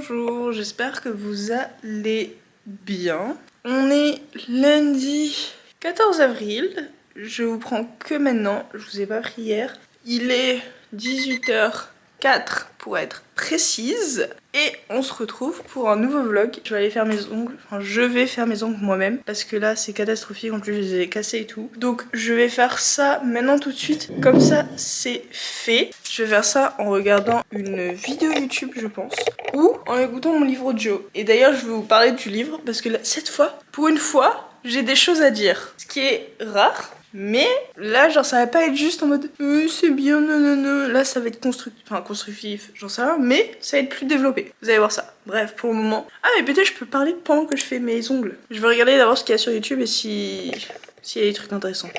Bonjour, j'espère que vous allez bien. On est lundi 14 avril. Je vous prends que maintenant, je vous ai pas pris hier. Il est 18h04 pour être précise. Et on se retrouve pour un nouveau vlog. Je vais aller faire mes ongles, enfin je vais faire mes ongles moi-même. Parce que là c'est catastrophique, en plus je les ai cassés et tout. Donc je vais faire ça maintenant tout de suite. Comme ça c'est fait. Je vais faire ça en regardant une vidéo YouTube je pense. Ou en écoutant mon livre audio. Et d'ailleurs je vais vous parler du livre parce que là, cette fois, pour une fois, j'ai des choses à dire. Ce qui est rare. Mais là, genre, ça va pas être juste en mode c'est bien, non. Là, ça va être constructif, j'en sais rien, mais ça va être plus développé. Vous allez voir ça. Bref, pour le moment. Ah, mais peut-être je peux parler pendant que je fais mes ongles. Je vais regarder d'abord ce qu'il y a sur YouTube et s'il y a des trucs intéressants.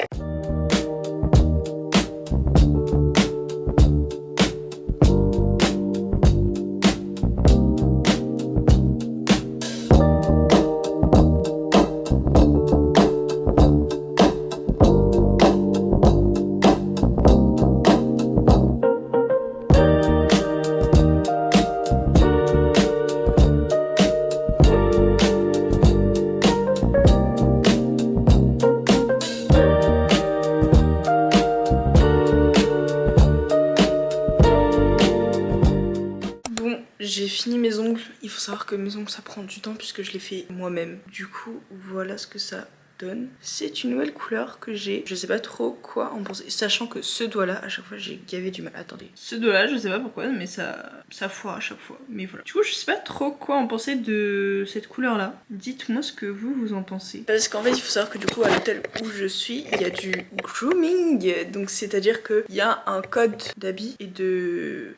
J'ai fini mes ongles, il faut savoir que mes ongles ça prend du temps puisque je les fais moi-même. Du coup voilà ce que ça donne. C'est une nouvelle couleur que j'ai, je sais pas trop quoi en penser, sachant que ce doigt là à chaque fois j'ai gavé du mal. Attendez, ce doigt là je sais pas pourquoi mais ça foire à chaque fois, mais voilà. Du coup je sais pas trop quoi en penser de cette couleur là. Dites-moi ce que vous en pensez. Parce qu'en fait il faut savoir que du coup à l'hôtel où je suis il y a du grooming, donc c'est à dire que il y a un code d'habit et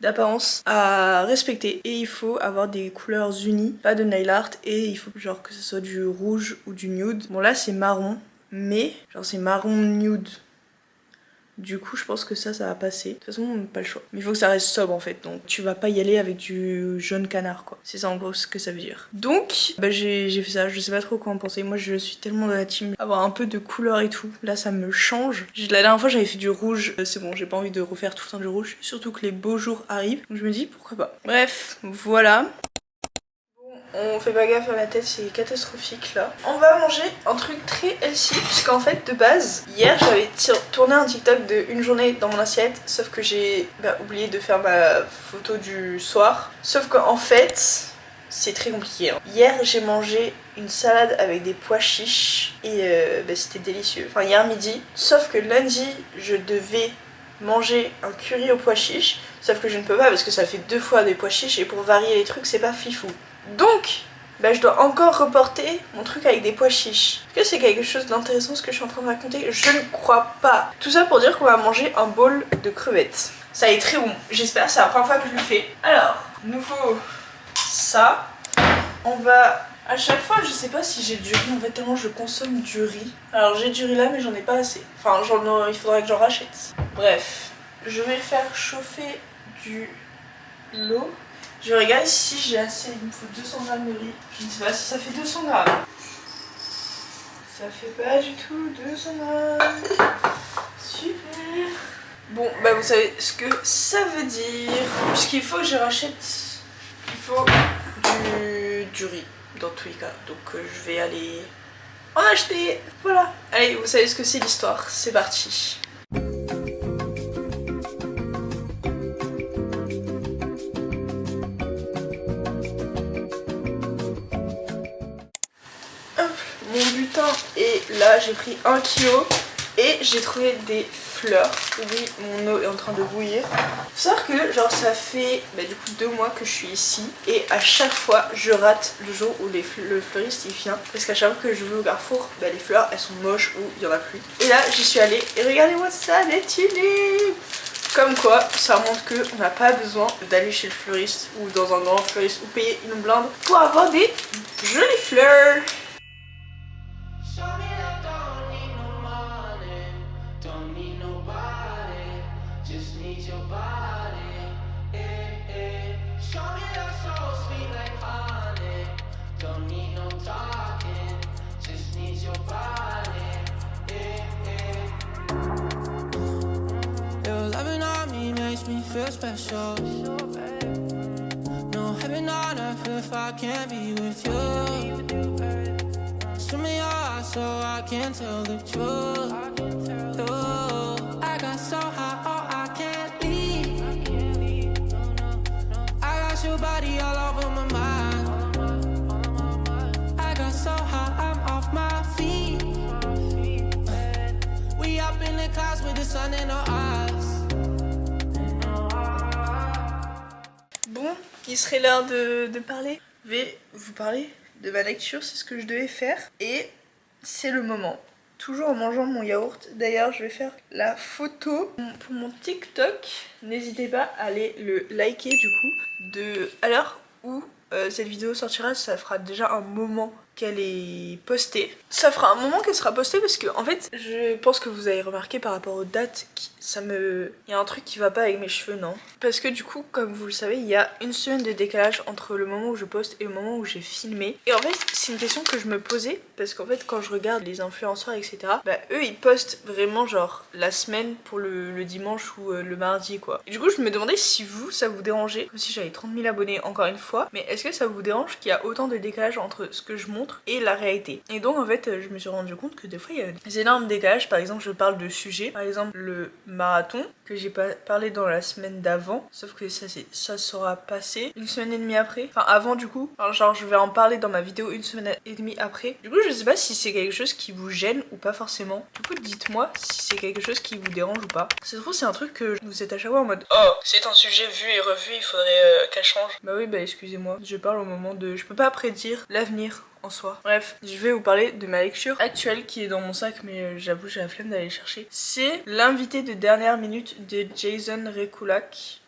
d'apparence à respecter et il faut avoir des couleurs unies, pas de nail art, et il faut genre que ce soit du rouge ou du nude. Bon là c'est marron, mais genre c'est marron nude. Du coup je pense que ça va passer. De toute façon on n'a pas le choix. Mais il faut que ça reste sobre en fait. Donc tu vas pas y aller avec du jaune canard quoi. C'est ça en gros ce que ça veut dire. Donc bah j'ai fait ça. Je sais pas trop quoi en penser. Moi je suis tellement dans la team avoir un peu de couleur et tout. Là ça me change. La dernière fois j'avais fait du rouge. C'est bon, j'ai pas envie de refaire tout le temps du rouge. Surtout que les beaux jours arrivent. Donc je me dis pourquoi pas. Bref, voilà. On fait pas gaffe à ma tête, c'est catastrophique là. On va manger un truc très healthy, puisqu'en fait de base, hier j'avais tourné un TikTok de une journée dans mon assiette, sauf que j'ai oublié de faire ma photo du soir. Sauf qu'en fait, c'est très compliqué. Hein. Hier j'ai mangé une salade avec des pois chiches et c'était délicieux. Enfin hier midi, sauf que lundi je devais manger un curry aux pois chiches, sauf que je ne peux pas parce que ça fait 2 fois des pois chiches et pour varier les trucs c'est pas fifou. Donc, je dois encore reporter mon truc avec des pois chiches. Est-ce que c'est quelque chose d'intéressant ce que je suis en train de raconter? Je ne crois pas. Tout ça pour dire qu'on va manger un bowl de crevettes. Ça est très bon, j'espère, c'est la première fois que je le fais. Alors, il nous faut ça. On va... À chaque fois, je sais pas si j'ai du riz, en fait tellement je consomme du riz. Alors j'ai du riz là mais j'en ai pas assez. Enfin, il faudrait que j'en rachète. Bref, je vais faire chauffer l'eau. Je vais regarder si j'ai assez, il me faut 200 grammes de riz. Je ne sais pas si ça fait 200 grammes. Ça fait pas du tout 200 grammes. Super. Bon, vous savez ce que ça veut dire. Puisqu'il faut que je rachète, il faut du riz dans tous les cas. Donc je vais aller en acheter. Voilà. Allez, vous savez ce que c'est l'histoire. C'est parti. Mon butin est là, j'ai pris 1 kg et j'ai trouvé des fleurs. Oui, mon eau est en train de bouillir. Faut savoir que genre ça fait du coup 2 mois que je suis ici et à chaque fois je rate le jour où le fleuriste il vient parce qu'à chaque fois que je vais au Carrefour, les fleurs elles sont moches ou il y en a plus. Et là j'y suis allée et regardez-moi ça, des tulipes! Comme quoi, ça montre qu'on n'a pas besoin d'aller chez le fleuriste ou dans un grand fleuriste ou payer une blinde pour avoir des jolies fleurs. Your loving on me makes me feel special. No heaven on earth if I can't be with you. Swim in your eyes so I can tell the truth. I got so high, oh, I can't leave. I got your body all over my mind. I got so high, I'm off my feet. We up in the clouds with the sun in our eyes. Bon, il serait l'heure de parler. Je vais vous parler de ma lecture, c'est ce que je devais faire. Et c'est le moment. Toujours en mangeant mon yaourt. D'ailleurs, je vais faire la photo pour mon TikTok. N'hésitez pas à aller le liker du coup. À l'heure où cette vidéo sortira, ça fera déjà un moment qu'elle est postée. Ça fera un moment qu'elle sera postée parce que en fait, je pense que vous avez remarqué par rapport aux dates, il y a un truc qui va pas avec mes cheveux, non? Parce que du coup, comme vous le savez, il y a une semaine de décalage entre le moment où je poste et le moment où j'ai filmé. Et en fait, c'est une question que je me posais parce qu'en fait, quand je regarde les influenceurs, etc., bah eux, ils postent vraiment genre la semaine pour le dimanche ou le mardi, quoi. Et du coup, je me demandais si vous, ça vous dérangeait, comme si j'avais 30 000 abonnés encore une fois, mais est-ce que ça vous dérange qu'il y a autant de décalage entre ce que je montre et la réalité? Et donc, en fait, je me suis rendu compte que des fois, il y a des énormes décalages. Par exemple, je parle de sujets, par exemple le marathon que j'ai pas parlé dans la semaine d'avant, sauf que ça sera passé une semaine et demie après, enfin avant du coup. Alors, genre je vais en parler dans ma vidéo une semaine et demie après. Du coup je sais pas si c'est quelque chose qui vous gêne ou pas forcément. Du coup dites-moi si c'est quelque chose qui vous dérange ou pas. Ça se trouve c'est un truc que vous êtes à chaque fois en mode oh c'est un sujet vu et revu, il faudrait qu'elle change. Bah oui bah excusez-moi, je parle au moment de... Je peux pas prédire l'avenir en soi. Bref, je vais vous parler de ma lecture actuelle qui est dans mon sac, mais j'avoue j'ai la flemme d'aller chercher. C'est L'invité de dernière minute de Jason Rekulak,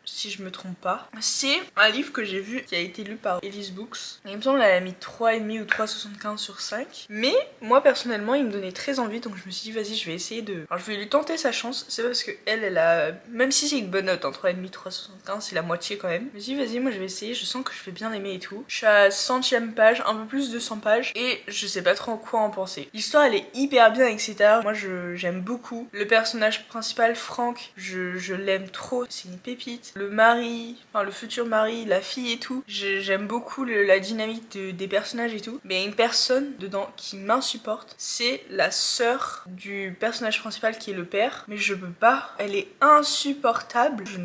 si je me trompe pas. C'est un livre que j'ai vu qui a été lu par Elise Books. Et il me semble qu'elle a mis 3,5 ou 3,75 sur 5. Mais moi personnellement il me donnait très envie, donc je me suis dit vas-y je vais essayer de... Alors je vais lui tenter sa chance. C'est parce que elle a... Même si c'est une bonne note, en 3,5, 3,75 c'est la moitié quand même. Je me suis dit vas-y moi je vais essayer, je sens que je vais bien aimer et tout. Je suis à 100e page, un peu plus de 100 pages. Et je sais pas trop quoi en penser. L'histoire elle est hyper bien etc. Moi j'aime beaucoup. Le personnage principal Franck, je l'aime trop, c'est une pépite. Le mari, enfin le futur mari, la fille et tout. J'aime beaucoup la dynamique des personnages et tout. Mais il y a une personne dedans qui m'insupporte. C'est la sœur du personnage principal qui est le père. Mais je peux pas. Elle est insupportable. Je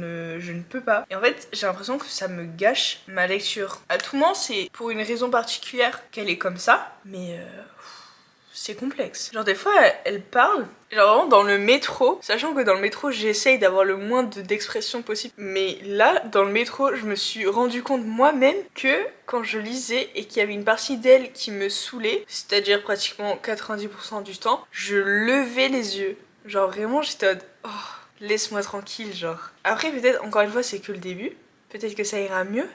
ne peux pas. Et en fait, j'ai l'impression que ça me gâche ma lecture. À tout moment, c'est pour une raison particulière qu'elle est comme ça. Mais... c'est complexe. Genre des fois elle parle, genre vraiment dans le métro, sachant que dans le métro j'essaye d'avoir le moins d'expression possible, mais là dans le métro je me suis rendu compte moi-même que quand je lisais et qu'il y avait une partie d'elle qui me saoulait, c'est-à-dire pratiquement 90% du temps, je levais les yeux. Genre vraiment j'étais en mode oh laisse-moi tranquille genre. Après peut-être encore une fois c'est que le début, peut-être que ça ira mieux.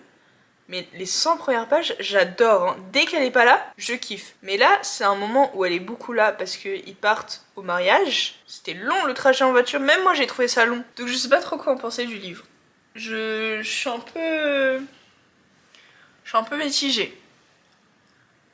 Mais les 100 premières pages, j'adore. Hein. Dès qu'elle est pas là, je kiffe. Mais là, c'est un moment où elle est beaucoup là parce qu'ils partent au mariage. C'était long le trajet en voiture. Même moi, j'ai trouvé ça long. Donc je sais pas trop quoi en penser du livre. Je suis un peu... Je suis un peu mitigée.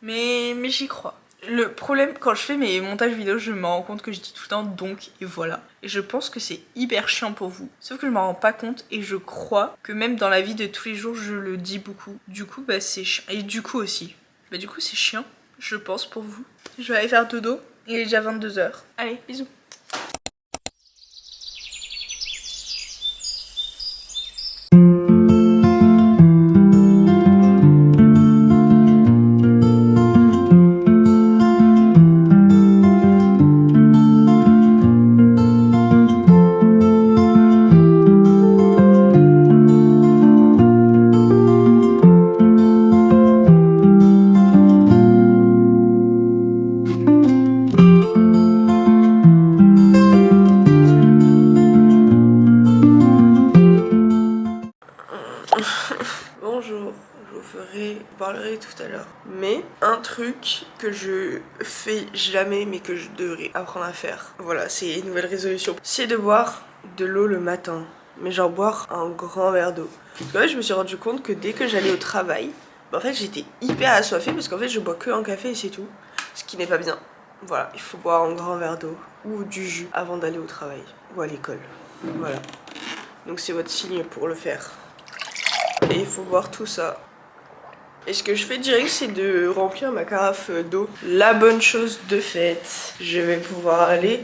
Mais j'y crois. Le problème, quand je fais mes montages vidéo, je me rends compte que je dis tout le temps donc et voilà. Et je pense que c'est hyper chiant pour vous. Sauf que je m'en rends pas compte et je crois que même dans la vie de tous les jours, je le dis beaucoup. Du coup, bah c'est chiant. Et du coup aussi. Bah du coup, c'est chiant, je pense, pour vous. Je vais aller faire dodo. Il est déjà 22 h. Allez, bisous. Bonjour, je vous parlerai tout à l'heure. Mais un truc que je fais jamais mais que je devrais apprendre à faire. Voilà, c'est une nouvelle résolution. C'est de boire de l'eau le matin. Mais genre boire un grand verre d'eau. Parce qu'en fait je me suis rendu compte que dès que j'allais au travail, bah en fait j'étais hyper assoiffée parce qu'en fait je bois que un café et c'est tout. Ce qui n'est pas bien. Voilà, il faut boire un grand verre d'eau ou du jus avant d'aller au travail ou à l'école. Voilà. Donc c'est votre signe pour le faire. Et il faut boire tout ça. Et ce que je fais direct, c'est de remplir ma carafe d'eau. La bonne chose de fait, je vais pouvoir aller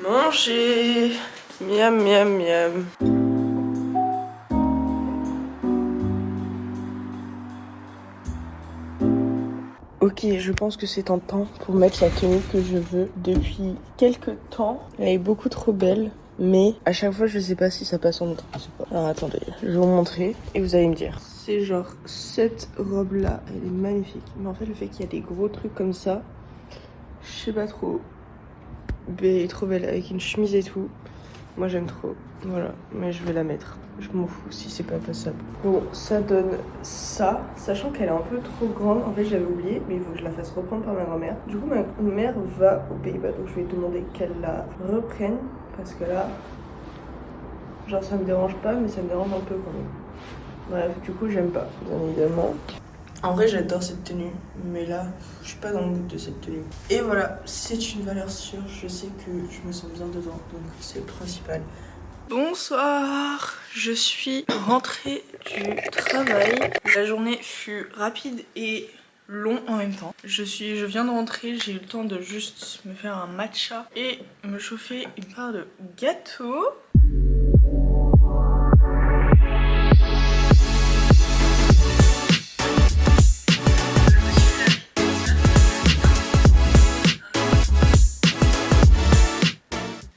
manger. Miam, miam, miam. Ok, je pense que c'est tentant pour mettre la tenue que je veux depuis quelques temps. Elle est beaucoup trop belle, mais à chaque fois je sais pas si ça passe en autre. Je sais pas. Alors attendez, je vais vous montrer et vous allez me dire. C'est genre cette robe là, elle est magnifique. Mais en fait le fait qu'il y a des gros trucs comme ça, je sais pas trop. Mais elle est trop belle avec une chemise et tout. Moi j'aime trop. Voilà, mais je vais la mettre. Je m'en fous si c'est pas passable. Bon, ça donne ça, sachant qu'elle est un peu trop grande. En fait, je l'avais oublié, mais il faut que je la fasse reprendre par ma grand-mère. Du coup, ma mère va aux Pays-Bas, donc je vais demander qu'elle la reprenne. Parce que là, genre ça me dérange pas, mais ça me dérange un peu quand même. Bref, du coup, j'aime pas, bien évidemment. En vrai, j'adore cette tenue, mais là, je suis pas dans le mood de cette tenue. Et voilà, c'est une valeur sûre. Je sais que je me sens bien dedans, donc c'est le principal. Bonsoir, je suis rentrée du travail. La journée fut rapide et long en même temps. Je viens de rentrer, j'ai eu le temps de juste me faire un matcha et me chauffer une part de gâteau.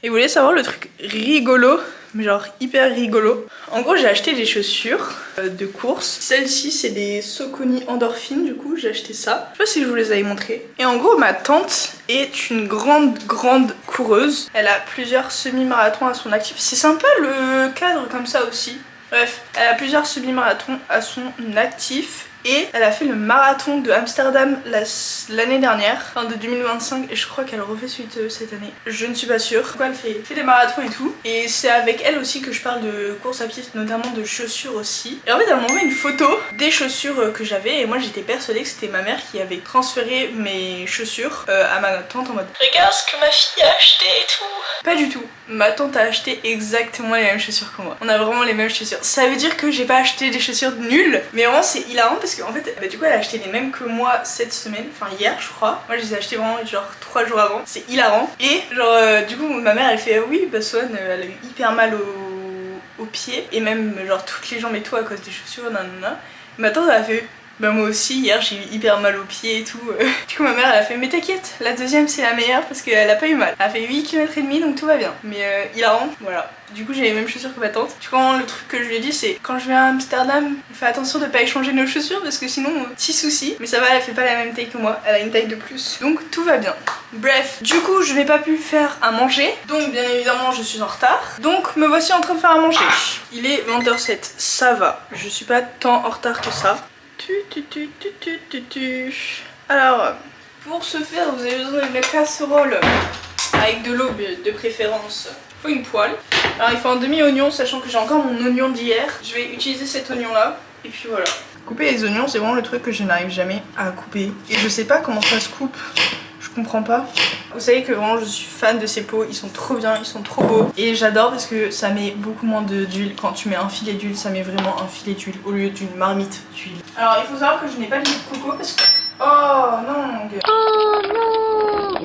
Et vous voulez savoir le truc rigolo, mais genre hyper rigolo. En gros, j'ai acheté des chaussures de course. Celles-ci, c'est des Saucony Endorphine, du coup, j'ai acheté ça. Je sais pas si je vous les avais montrées. Et en gros, ma tante est une grande coureuse. Elle a plusieurs semi-marathons à son actif. C'est sympa le cadre comme ça aussi. Bref, elle a plusieurs semi-marathons à son actif. Et elle a fait le marathon de Amsterdam l'année dernière, enfin de 2025, et je crois qu'elle refait celui de cette année. Je ne suis pas sûre. Pourquoi elle fait des marathons et tout. Et c'est avec elle aussi que je parle de course à pied, notamment de chaussures aussi. Et en fait, elle m'a envoyé une photo des chaussures que j'avais, et moi j'étais persuadée que c'était ma mère qui avait transféré mes chaussures à ma tante en mode regarde ce que ma fille a acheté et tout. Pas du tout. Ma tante a acheté exactement les mêmes chaussures que moi. On a vraiment les mêmes chaussures. Ça veut dire que j'ai pas acheté des chaussures nulles, mais vraiment c'est hilarant parce qu'en fait, du coup, elle a acheté les mêmes que moi cette semaine, enfin hier, je crois. Moi, je les ai achetés vraiment genre 3 jours avant. C'est hilarant. Et genre, du coup, ma mère, elle fait oui, bah Swan, elle a eu hyper mal aux pieds et même genre toutes les jambes et tout à cause des chaussures, nanana. Ma tante, elle a fait bah moi aussi hier j'ai eu hyper mal aux pieds et tout. Du coup ma mère elle a fait mais t'inquiète, la deuxième c'est la meilleure parce qu'elle a pas eu mal. Elle a fait 8 km et demi donc tout va bien. Mais hilarant, voilà. Du coup j'ai les mêmes chaussures que ma tante. Du coup le truc que je lui ai dit c'est quand je vais à Amsterdam, fais attention de pas échanger nos chaussures parce que sinon petit souci. Mais ça va, elle fait pas la même taille que moi, elle a une taille de plus. Donc tout va bien. Bref, du coup je n'ai pas pu faire à manger. Donc bien évidemment je suis en retard. Donc me voici en train de faire à manger. Il est 20h07, ça va. Je suis pas tant en retard que ça. Alors, pour ce faire, vous avez besoin d'une casserole avec de l'eau de préférence. Il faut une poêle. Alors, il faut un demi-oignon, sachant que j'ai encore mon oignon d'hier. Je vais utiliser cet oignon-là. Et puis voilà. Couper les oignons, c'est vraiment le truc que je n'arrive jamais à couper. Et je sais pas comment ça se coupe. Je comprends pas. Vous savez que vraiment je suis fan de ces pots, ils sont trop bien, ils sont trop beaux. Et j'adore parce que ça met beaucoup moins d'huile. Quand tu mets un filet d'huile, ça met vraiment un filet d'huile au lieu d'une marmite d'huile. Alors il faut savoir que je n'ai pas de lait de coco parce que... Oh non gueule. Oh non.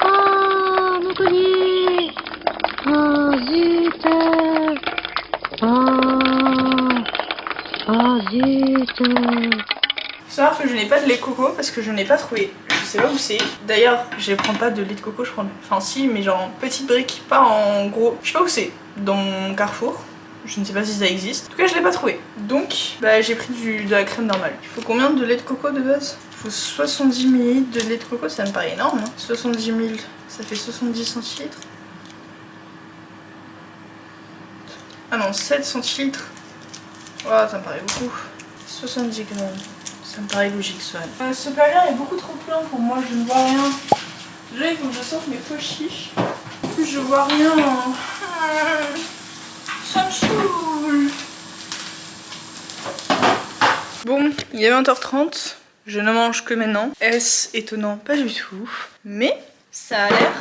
Oh mon collier. Oh zut. Oh zut. Faut savoir que je n'ai pas de lait de coco parce que je n'ai pas trouvé. Je sais pas où c'est. D'ailleurs, je prends pas de lait de coco, je prends. Enfin, si, mais genre en petite brique, pas en gros. Je sais pas où c'est. Dans mon Carrefour. Je ne sais pas si ça existe. En tout cas, je l'ai pas trouvé. Donc, bah, j'ai pris de la crème normale. Il faut combien de lait de coco de base? Il faut 70 ml de lait de coco, ça me paraît énorme. Hein. 70 ml, ça fait 70 centilitres. Ah non, 7 centilitres. Oh, ça me paraît beaucoup. 70 grammes. Ça me paraît logique, Swan. Ce pavillon est beaucoup trop plein pour moi, je ne vois rien. Déjà, il faut que je sorte mes pochiches. En plus, je vois rien. Ça me saoule. Bon, il est 20h30. Je ne mange que maintenant. Est-ce étonnant? Pas du tout. Mais ça a l'air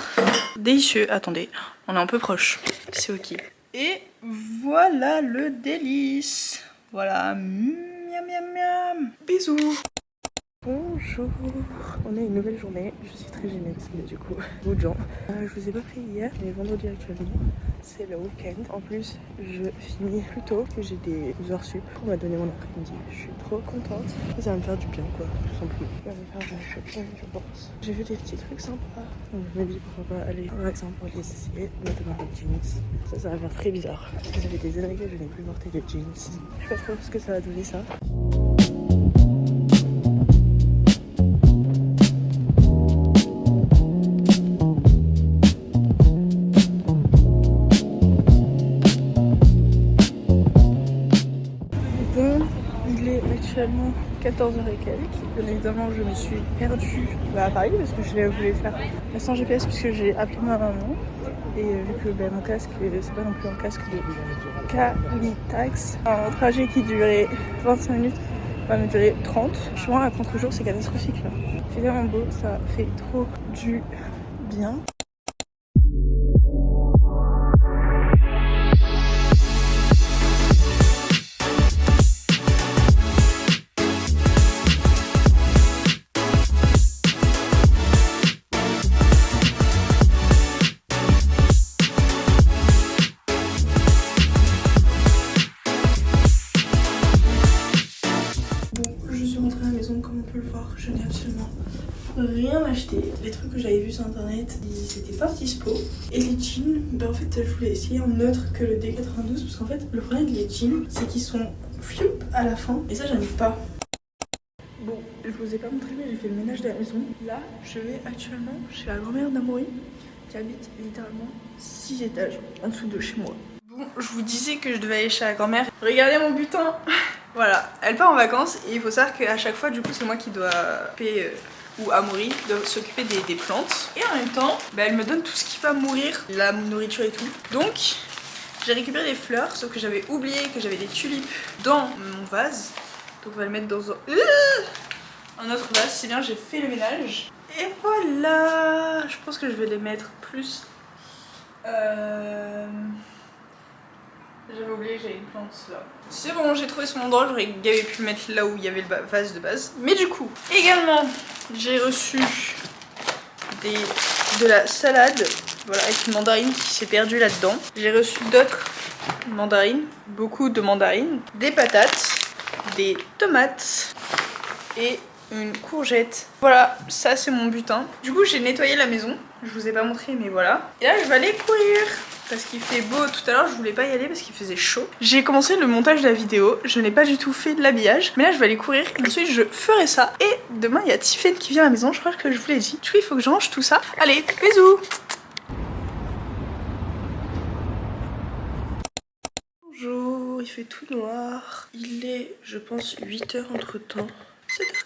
délicieux. Attendez, on est un peu proche. C'est ok. Et voilà le délice. Voilà, miam miam miam. Bisous. Bonjour, on a une nouvelle journée, je suis très gênée parce qu'il y a du coup beaucoup de gens. Je vous ai pas pris hier, mais vendredi actuellement, c'est le week-end. En plus, je finis plus tôt, que j'ai des heures sup pour me donner mon après-midi. Je suis trop contente, ça va me faire du bien quoi, tout simplement. Ça va me faire du shopping je pense. J'ai vu des petits trucs sympas, donc je me dis pourquoi pas aller par exemple pour les essayer, notamment les jeans. Ça va faire très bizarre, parce que ça fait des années que je n'ai plus porté de jeans. Je sais pas trop ce que ça va donner ça. Actuellement 14h et quelques. Bien évidemment, je me suis perdue à Paris parce que je voulais faire sans GPS puisque j'ai appelé ma maman. Et vu que mon casque, c'est pas non plus un casque de Calitax. Un trajet qui durait 25 minutes va me durer 30. Franchement, à contre-jour, c'est catastrophique là. C'est tellement beau, ça fait trop du bien. Comme on peut le voir, je n'ai absolument rien acheté. Les trucs que j'avais vus sur internet, ils étaient pas dispo. Et les jeans, en fait je voulais essayer en neutre que le D92 parce qu'en fait le problème des jeans c'est qu'ils sont floup à la fin et ça j'aime pas. Bon, je vous ai pas montré mais j'ai fait le ménage de la maison. Là je vais actuellement chez la grand-mère d'Amaury qui habite littéralement 6 étages en dessous de chez moi. Bon, je vous disais que je devais aller chez la grand-mère. Regardez mon butin. Voilà, elle part en vacances et il faut savoir qu'à chaque fois du coup c'est moi qui dois payer ou Amaury doit s'occuper des plantes. Et en même temps, elle me donne tout ce qui va mourir, la nourriture et tout. Donc j'ai récupéré des fleurs, sauf que j'avais oublié que j'avais des tulipes dans mon vase. Donc on va le mettre dans un autre vase, c'est bien, j'ai fait le ménage. Et voilà, je pense que je vais les mettre plus... J'avais oublié que j'avais une plante là. C'est bon, j'ai trouvé son endroit, j'aurais pu le mettre là où il y avait le vase de base. Mais du coup, également, j'ai reçu de la salade, voilà, avec une mandarine qui s'est perdue là-dedans. J'ai reçu d'autres mandarines, beaucoup de mandarines, des patates, des tomates et une courgette. Voilà, ça c'est mon butin. Du coup, j'ai nettoyé la maison, je vous ai pas montré mais voilà. Et là, je vais aller courir. Parce qu'il fait beau tout à l'heure, je voulais pas y aller parce qu'il faisait chaud. J'ai commencé le montage de la vidéo, je n'ai pas du tout fait de l'habillage. Mais là je vais aller courir et ensuite je ferai ça. Et demain il y a Tiffen qui vient à la maison, je crois que je vous l'ai dit. Du coup il faut que je range tout ça. Allez, bisous. Bonjour, il fait tout noir. Il est, je pense, 8h entre temps.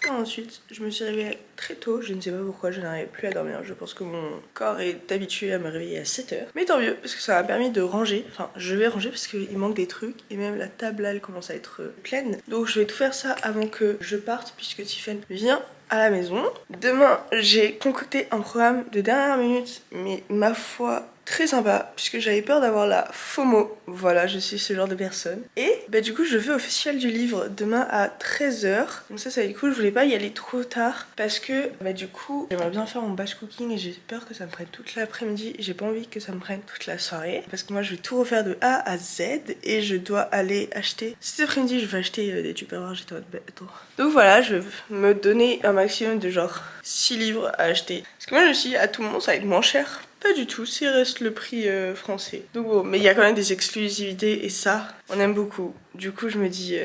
7h48, je me suis réveillée très tôt, je ne sais pas pourquoi, je n'arrivais plus à dormir. Je pense que mon corps est habitué à me réveiller à 7h. Mais tant mieux, parce que ça m'a permis de ranger. Enfin, je vais ranger parce qu'il manque des trucs. Et même la table là, elle commence à être pleine. Donc je vais tout faire ça avant que je parte, puisque Tiffen vient à la maison. Demain, j'ai concocté un programme de dernière minute, mais ma foi... très sympa, puisque j'avais peur d'avoir la FOMO. Voilà, je suis ce genre de personne. Et du coup, je vais au festival du livre demain à 13h. Donc ça va être cool. Je voulais pas y aller trop tard parce que du coup, j'aimerais bien faire mon batch cooking et j'ai peur que ça me prenne toute l'après-midi. J'ai pas envie que ça me prenne toute la soirée parce que moi, je vais tout refaire de A à Z et je dois aller acheter. Cet après-midi, je vais acheter des tupperwares. J'étais en mode donc voilà, je vais me donner un maximum de genre 6 livres à acheter. Parce que moi, je me suis dit, à tout moment, ça va être moins cher. Pas du tout, c'est reste le prix français. Donc bon, mais il y a quand même des exclusivités et ça, on aime beaucoup. Du coup, je me dis,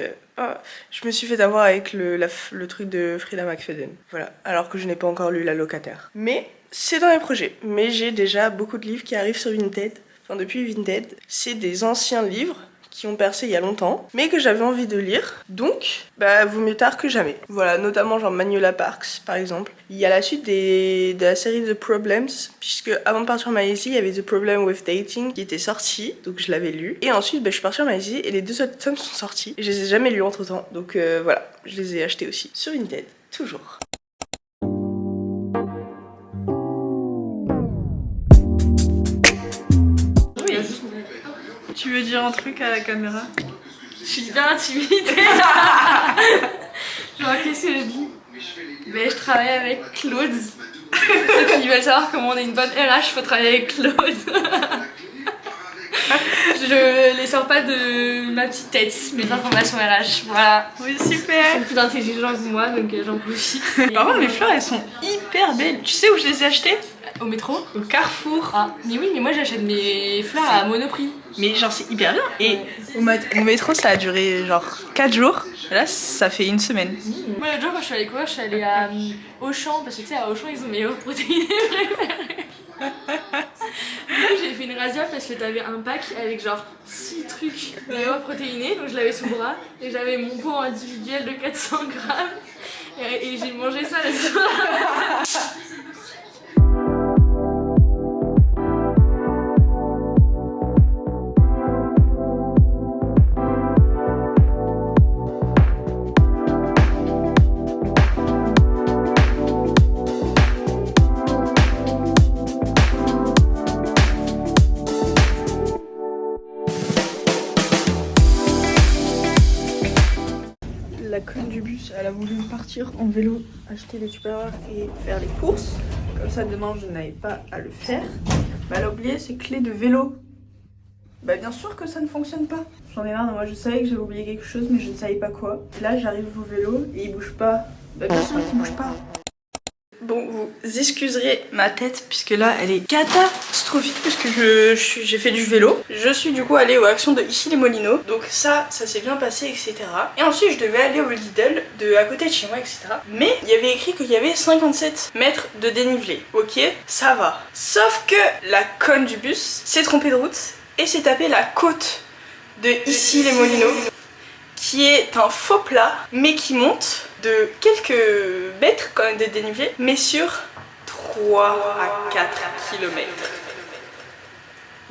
je me suis fait avoir avec le truc de Frida McFadden. Voilà, alors que je n'ai pas encore lu La Locataire. Mais c'est dans les projets. Mais j'ai déjà beaucoup de livres qui arrivent sur Vinted. Enfin, depuis Vinted, c'est des anciens livres qui ont percé il y a longtemps, mais que j'avais envie de lire. Donc, vaut mieux tard que jamais. Voilà, notamment genre Manuela Parks, par exemple. Il y a la suite de la série The Problems, puisque avant de partir en Malaisie, il y avait The Problem with Dating qui était sorti, donc je l'avais lu. Et ensuite, je suis partie en Malaisie et les 2 autres tomes sont sortis. Et je les ai jamais lus entre temps, donc voilà, je les ai achetés aussi sur Vinted, toujours. Tu veux dire un truc à la caméra? Je suis hyper intimidée. Genre, qu'est-ce que je dis? Mais je travaille avec Claude. Ceux qui veulent savoir comment on est une bonne RH, faut travailler avec Claude. Je les sors pas de ma petite tête, mes informations RH, voilà. Oui, Ils super. sont plus intelligents que moi, donc j'en profite. Par contre, mes fleurs, elles sont hyper belles. Tu sais où je les ai achetées? Au métro? Au Carrefour. Ah, mais oui, mais moi j'achète mes fleurs à Monoprix. Mais genre, c'est hyper bien. Et au métro, ça a duré genre 4 jours. Et là, ça fait une semaine. Moi, l'autre jour, quand je suis allée courir, je suis allée à Auchan, parce que tu sais, à Auchan, ils ont mes yaourts protéinés préférés. Du coup, j'ai fait une razzia parce que t'avais un pack avec genre 6 trucs de yaourts protéinés, donc je l'avais sous le bras, et j'avais mon pot individuel de 400 grammes, et j'ai mangé ça le soir. La conne du bus, elle a voulu partir en vélo, acheter des tupperwares et faire les courses. Comme ça, demain, je n'avais pas à le faire. Mais elle a oublié ses clés de vélo. Bah bien sûr que ça ne fonctionne pas. J'en ai marre, moi je savais que j'avais oublié quelque chose, mais je ne savais pas quoi. Et là, j'arrive au vélo et il bouge pas. Bah bien sûr qu'il bouge pas. Bon, vous excuserez ma tête puisque là elle est catastrophique puisque j'ai fait du vélo. Je suis du coup allée aux actions de Issy-les-Moulineaux. Donc ça s'est bien passé, etc. Et ensuite je devais aller au Lidl de à côté de chez moi, etc. Mais il y avait écrit qu'il y avait 57 mètres de dénivelé. Ok, ça va. Sauf que la conne du bus s'est trompée de route et s'est tapée la côte de Issy-les-Moulineaux, qui est un faux plat mais qui monte de quelques mètres quand même de dénivelé, mais sur 3 à 4 km.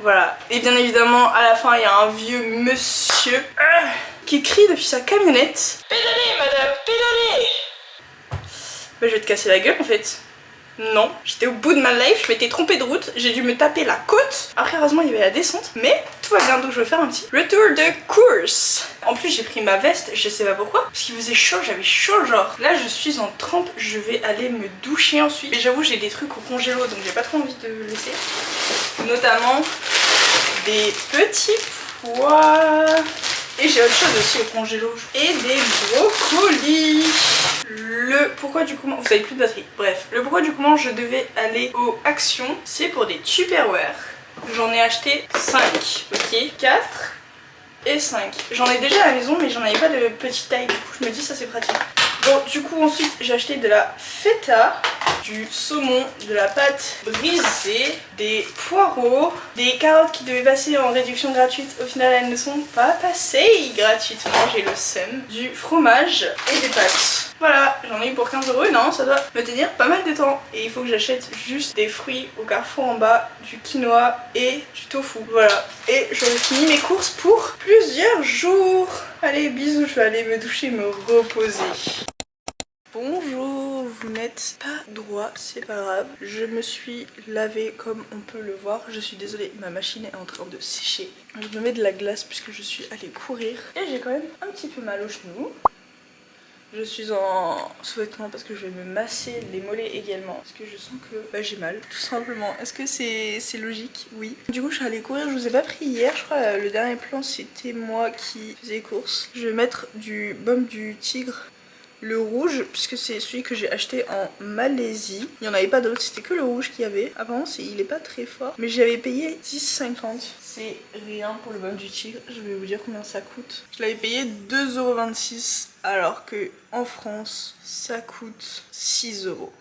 Voilà, et bien évidemment à la fin il y a un vieux monsieur qui crie depuis sa camionnette: pédalez madame, pédalez! Bah je vais te casser la gueule en fait. Non, j'étais au bout de ma life, je m'étais trompée de route, j'ai dû me taper la côte. Après heureusement il y avait la descente, mais tout va bien, donc je vais faire un petit retour de course. En plus j'ai pris ma veste, je sais pas pourquoi, parce qu'il faisait chaud, j'avais chaud genre. Là je suis en trempe, je vais aller me doucher ensuite. Mais j'avoue j'ai des trucs au congélo, donc j'ai pas trop envie de le laisser. Notamment des petits pois. Et j'ai autre chose aussi au congélo. Et des brocolis. Le pourquoi du comment, vous avez plus de batterie. Bref, le pourquoi du comment je devais aller aux actions, c'est pour des Tupperware. J'en ai acheté 5, ok, 4 et 5. J'en ai déjà à la maison mais j'en avais pas de petite taille, du coup je me dis ça c'est pratique. Bon, du coup ensuite j'ai acheté de la feta, du saumon, de la pâte brisée, des poireaux, des carottes qui devaient passer en réduction gratuite. Au final elles ne sont pas passées gratuitement, j'ai le seum. Du fromage et des pâtes. Voilà, j'en ai eu pour 15 € et non, ça doit me tenir pas mal de temps. Et il faut que j'achète juste des fruits au Carrefour en bas, du quinoa et du tofu. Voilà, et j'aurai fini mes courses pour plusieurs jours. Allez, bisous, je vais aller me doucher, me reposer. Bonjour, vous n'êtes pas droit, c'est pas grave. Je me suis lavée comme on peut le voir. Je suis désolée, ma machine est en train de sécher. Je me mets de la glace puisque je suis allée courir. Et j'ai quand même un petit peu mal au genou. Je suis en sous-vêtements parce que je vais me masser les mollets également. Parce que je sens que j'ai mal, tout simplement. Est-ce que c'est logique? Oui. Du coup, je suis allée courir. Je vous ai pas pris hier. Je crois le dernier plan, c'était moi qui faisais les courses. Je vais mettre du baume du tigre. Le rouge, puisque c'est celui que j'ai acheté en Malaisie. Il n'y en avait pas d'autre, c'était que le rouge qu'il y avait. Apparemment, il est pas très fort. Mais j'avais payé 10,50. C'est rien pour le baume du tigre. Je vais vous dire combien ça coûte. Je l'avais payé 2,26 €. Alors que en France, ça coûte 6 €.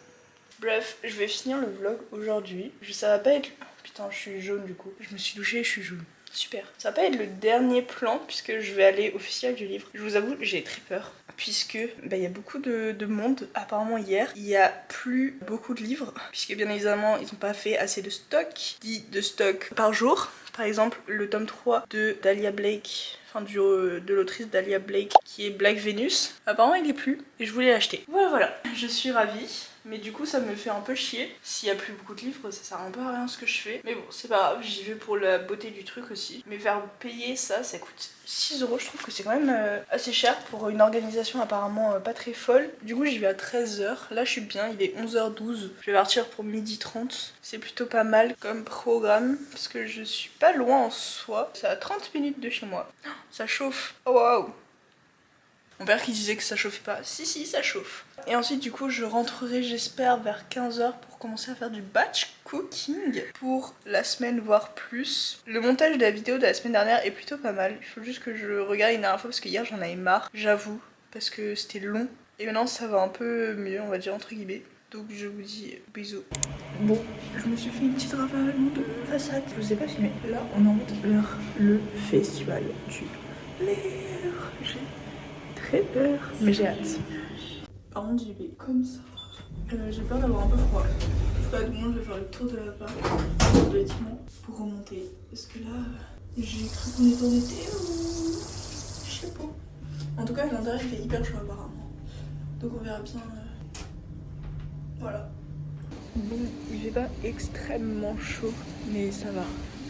Bref, je vais finir le vlog aujourd'hui. Ça va pas être... Putain, je suis jaune du coup. Je me suis douchée et je suis jaune. Super. Ça va pas être le dernier plan puisque je vais aller au festival du livre. Je vous avoue, j'ai très peur. Puisque il y a beaucoup de monde. Apparemment hier, il y a plus beaucoup de livres. Puisque bien évidemment, ils n'ont pas fait assez de stock. Dit de stock par jour. Par exemple, le tome 3 de Dahlia Blake, enfin de l'autrice Dahlia Blake, qui est Black Venus. Apparemment, il est plus et je voulais l'acheter. Voilà, je suis ravie. Mais du coup ça me fait un peu chier. S'il y a plus beaucoup de livres, ça sert un peu à rien ce que je fais. Mais bon, c'est pas grave, j'y vais pour la beauté du truc aussi. Mais faire payer ça coûte 6 €. Je trouve que c'est quand même assez cher pour une organisation apparemment pas très folle. Du coup j'y vais à 13 h. Là je suis bien, il est 11 h 12. Je vais partir pour 12h30. C'est plutôt pas mal comme programme parce que je suis pas loin en soi. C'est à 30 minutes de chez moi. Oh, ça chauffe. Oh waouh. Mon père qui disait que ça chauffait pas. Si, ça chauffe. Et ensuite du coup je rentrerai j'espère vers 15 h pour commencer à faire du batch cooking pour la semaine voire plus. Le montage de la vidéo de la semaine dernière est plutôt pas mal. Il faut juste que je regarde une dernière fois parce que hier j'en avais marre, j'avoue, parce que c'était long. Et maintenant ça va un peu mieux, on va dire entre guillemets. Donc je vous dis bisous. Bon, je me suis fait une petite ravalement de façade. Je vous ai pas filmé. Là on est en route vers le festival du livre. J'ai très peur, mais j'ai hâte. Par contre j'y vais comme ça. J'ai peur d'avoir un peu froid. En tout cas, du moins je vais faire le tour de la part de bâtiment pour remonter. Parce que là, j'ai cru qu'on était en été ou... je sais pas. En tout cas, à l'intérieur il fait hyper chaud apparemment. Donc on verra bien. Voilà. Bon, il fait pas extrêmement chaud, mais ça va.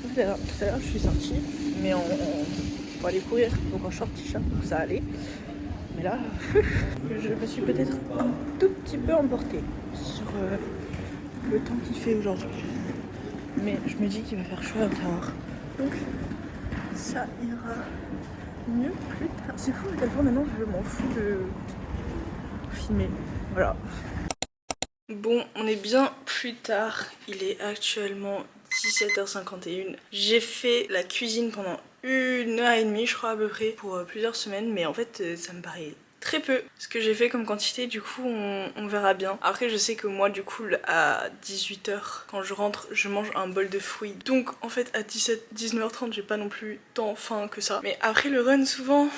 Tout à l'heure je suis sortie, mais pour aller courir, donc en short t-shirt, donc ça allait. Mais là, je me suis peut-être un tout petit peu emportée sur le temps qu'il fait aujourd'hui. Mais je me dis qu'il va faire chaud à l'intérieur. Donc ça ira mieux plus tard. C'est fou à quel point maintenant je m'en fous de filmer. Voilà. Bon, on est bien plus tard. Il est actuellement 17h51. J'ai fait la cuisine pendant 1h30 je crois à peu près pour plusieurs semaines, mais en fait ça me paraît très peu ce que j'ai fait comme quantité. Du coup on verra bien. Après je sais que moi du coup à 18 h quand je rentre je mange un bol de fruits, donc en fait à 19h30 j'ai pas non plus tant faim que ça. Mais après le run souvent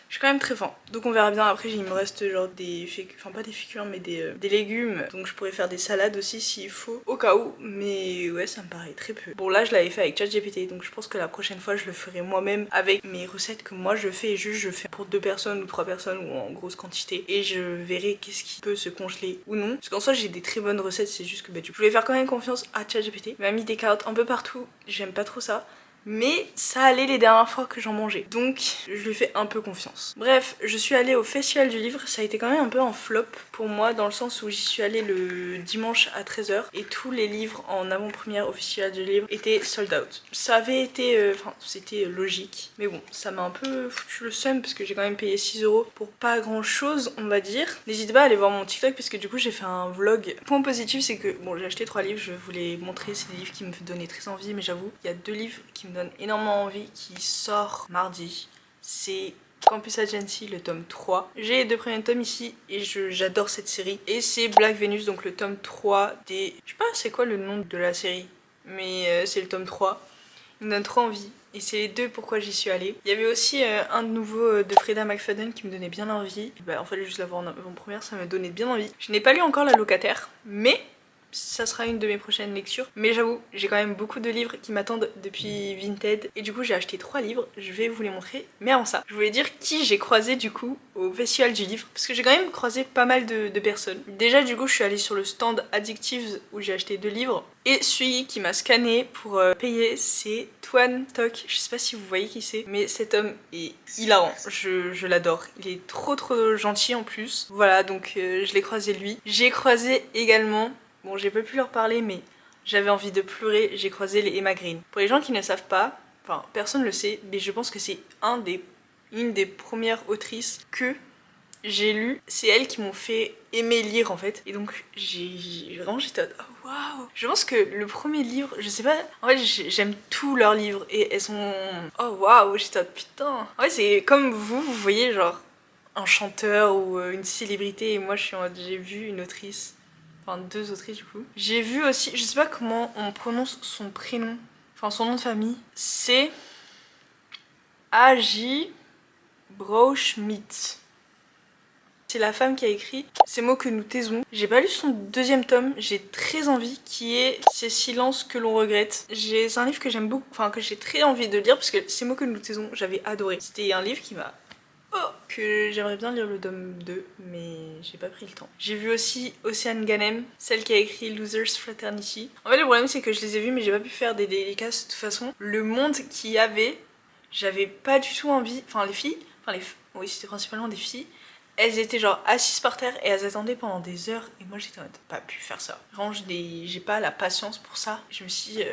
je suis quand même très faim, donc on verra bien. Après il me reste genre des féculents, enfin pas des féculents mais des légumes, donc je pourrais faire des salades aussi s'il faut, au cas où. Mais ouais, ça me paraît très peu. Bon là je l'avais fait avec ChatGPT, donc je pense que la prochaine fois je le ferai moi-même avec mes recettes que moi je fais, et juste je fais pour 2 personnes ou 3 personnes ou en grosse quantité, et je verrai qu'est-ce qui peut se congeler ou non. Parce qu'en soi j'ai des très bonnes recettes, c'est juste que je voulais faire quand même confiance à ChatGPT. Il m'a mis des carottes un peu partout, j'aime pas trop ça. Mais ça allait les dernières fois que j'en mangeais, donc je lui fais un peu confiance. Bref, je suis allée au festival du livre. Ça a été quand même un peu un flop pour moi, dans le sens où j'y suis allée le dimanche à 13 h et tous les livres en avant-première au festival du livre étaient sold out. Ça avait été, enfin c'était logique, mais bon, ça m'a un peu foutu le seum parce que j'ai quand même payé 6 € pour pas grand chose, on va dire. N'hésitez pas à aller voir mon TikTok parce que du coup j'ai fait un vlog. Point positif, c'est que bon, j'ai acheté 3 livres, je vous les montrer. C'est des livres qui me donnaient très envie, mais j'avoue il y a 2 livres qui me donne énormément envie, qui sort mardi. C'est Campus Agency, le tome 3. J'ai les 2 premiers tomes ici et j'adore cette série. Et c'est Black Venus, donc le tome 3 des... Je sais pas c'est quoi le nom de la série, mais c'est le tome 3. Il me donne trop envie. Et c'est les 2 pourquoi j'y suis allée. Il y avait aussi un de nouveau de Freda McFadden qui me donnait bien envie. En fait juste l'avoir en avant-première, ça me donnait bien envie. Je n'ai pas lu encore La Locataire, mais ça sera une de mes prochaines lectures. Mais j'avoue, j'ai quand même beaucoup de livres qui m'attendent depuis Vinted. Et du coup j'ai acheté 3 livres, je vais vous les montrer. Mais avant ça, je voulais dire qui j'ai croisé du coup au festival du livre. Parce que j'ai quand même croisé pas mal de personnes. Déjà du coup je suis allée sur le stand Addictives où j'ai acheté 2 livres. Et celui qui m'a scanné pour payer, c'est Twan Tok. Je sais pas si vous voyez qui c'est, mais cet homme est hilarant. Je l'adore. Il est trop gentil en plus. Voilà, donc je l'ai croisé lui. J'ai croisé également... Bon, j'ai pas pu leur parler, mais j'avais envie de pleurer. J'ai croisé les Emma Green. Pour les gens qui ne savent pas, enfin, personne le sait, mais je pense que c'est une des premières autrices que j'ai lu. C'est elles qui m'ont fait aimer lire en fait. Et donc, j'étais oh waouh! Je pense que le premier livre, je sais pas, en fait, j'aime tous leurs livres et elles sont. Oh waouh! J'étais putain! En fait, c'est comme vous voyez, genre, un chanteur ou une célébrité, et moi je suis en mode, j'ai vu une autrice. Enfin 2 autrices du coup. J'ai vu aussi, je sais pas comment on prononce son prénom, enfin son nom de famille. C'est A.J. Brauschmidt. C'est la femme qui a écrit Ces mots que nous taisons. J'ai pas lu son 2e tome, j'ai très envie, qui est Ces silences que l'on regrette. C'est un livre que j'aime beaucoup, enfin que j'ai très envie de lire parce que Ces mots que nous taisons, j'avais adoré. C'était un livre qui m'a que j'aimerais bien lire le tome 2, mais j'ai pas pris le temps. J'ai vu aussi Océane Ganem, celle qui a écrit Losers Fraternity. En fait le problème c'est que je les ai vus mais j'ai pas pu faire des dédicaces. De toute façon, le monde qu'il y avait, j'avais pas du tout envie, enfin les filles, oui c'était principalement des filles, elles étaient genre assises par terre et elles attendaient pendant des heures et moi j'étais en mode pas pu faire ça. Vraiment j'ai pas la patience pour ça. Je me suis dit,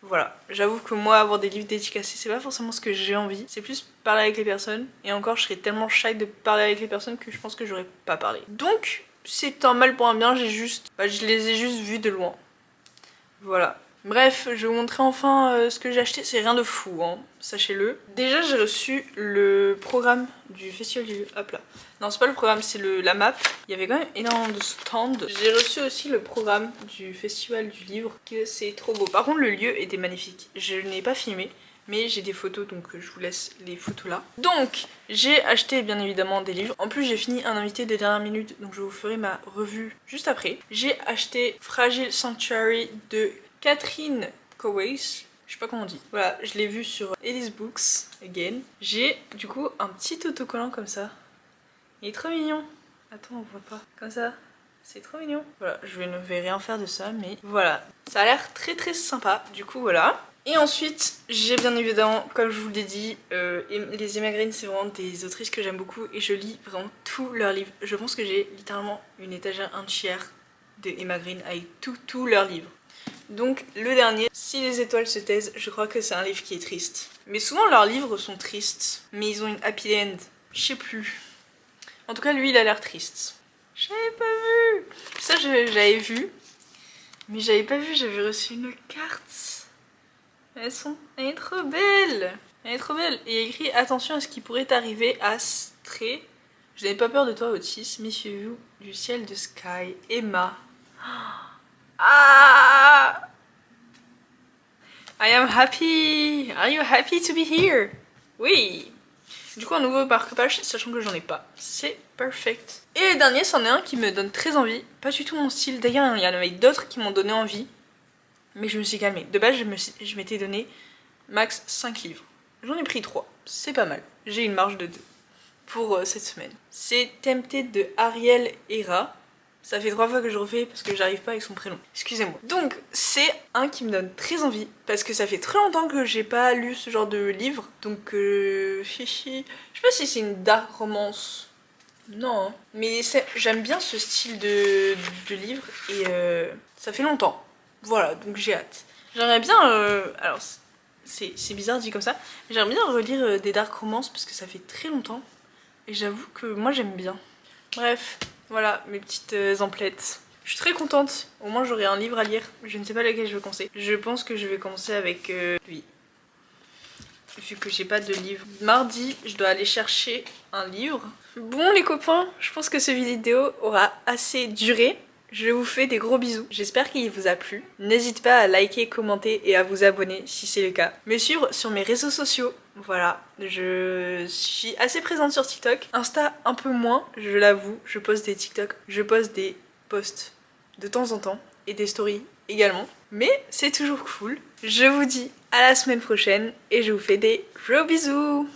voilà, j'avoue que moi avoir des livres dédicacés c'est pas forcément ce que j'ai envie, c'est plus parler avec les personnes et encore je serais tellement shy de parler avec les personnes que je pense que j'aurais pas parlé. Donc c'est un mal pour un bien, je les ai juste vus de loin. Voilà. Bref, je vais vous montrer enfin ce que j'ai acheté, c'est rien de fou, hein, sachez-le. Déjà j'ai reçu le programme du festival du... Hop là. Non c'est pas le programme, c'est la map. Il y avait quand même énormément de stands. J'ai reçu aussi le programme du festival du livre, que c'est trop beau. Par contre le lieu était magnifique, je n'ai pas filmé. Mais j'ai des photos donc je vous laisse les photos là. Donc j'ai acheté bien évidemment des livres. En plus j'ai fini un invité des dernières minutes donc je vous ferai ma revue juste après. J'ai acheté Fragile Sanctuary de Catherine Cowace. Je sais pas comment on dit. Voilà, je l'ai vu sur Ellis Books again. J'ai du coup un petit autocollant comme ça. Il est trop mignon. Attends, on voit pas. Comme ça. C'est trop mignon. Voilà, je ne vais rien faire de ça mais voilà. Ça a l'air très très sympa. Du coup voilà. Et ensuite, j'ai bien évidemment, comme je vous l'ai dit, les Emma Green, c'est vraiment des autrices que j'aime beaucoup et je lis vraiment tous leurs livres. Je pense que j'ai littéralement une étagère entière de Emma Green avec tous leurs livres. Donc le dernier, Si les étoiles se taisent, je crois que c'est un livre qui est triste. Mais souvent leurs livres sont tristes, mais ils ont une happy end. Je sais plus. En tout cas, lui, il a l'air triste. J'avais pas vu. Ça, j'avais vu. Mais j'avais pas vu, j'avais reçu une carte. Elle est trop belle. Elle est trop belle. Et il y a écrit attention à ce qui pourrait arriver à Stray. Je n'ai pas peur de toi, Otis. Méfiez-vous du ciel de Sky. Emma. Ah! I am happy. Are you happy to be here? Oui. Du coup un nouveau marque-page, sachant que j'en ai pas. C'est perfect. Et le dernier, c'en est un qui me donne très envie. Pas du tout mon style. D'ailleurs, il y en avait d'autres qui m'ont donné envie. Mais je me suis calmée. De base, je m'étais donné max 5 livres. J'en ai pris 3. C'est pas mal. J'ai une marge de 2 pour cette semaine. C'est Tempted de Ariel Hera. Ça fait 3 fois que je refais parce que j'arrive pas avec son prénom. Excusez-moi. Donc, c'est un qui me donne très envie. Parce que ça fait très longtemps que j'ai pas lu ce genre de livre. Donc, je sais pas si c'est une dark romance. Non. Hein. Mais j'aime bien ce style de livre. Et ça fait longtemps. Voilà, donc j'ai hâte. J'aimerais bien, alors c'est bizarre dit comme ça, mais j'aimerais bien relire des dark romances parce que ça fait très longtemps et j'avoue que moi j'aime bien. Bref, voilà mes petites emplettes. Je suis très contente, au moins j'aurai un livre à lire, je ne sais pas lequel je vais commencer. Je pense que je vais commencer avec lui, vu que j'ai pas de livre. Mardi, je dois aller chercher un livre. Bon les copains, je pense que cette vidéo aura assez duré. Je vous fais des gros bisous, j'espère qu'il vous a plu. N'hésitez pas à liker, commenter et à vous abonner si c'est le cas. Me suivre sur mes réseaux sociaux, voilà. Je suis assez présente sur TikTok. Insta un peu moins, je l'avoue. Je poste des TikTok, je poste des posts de temps en temps et des stories également. Mais c'est toujours cool. Je vous dis à la semaine prochaine et je vous fais des gros bisous.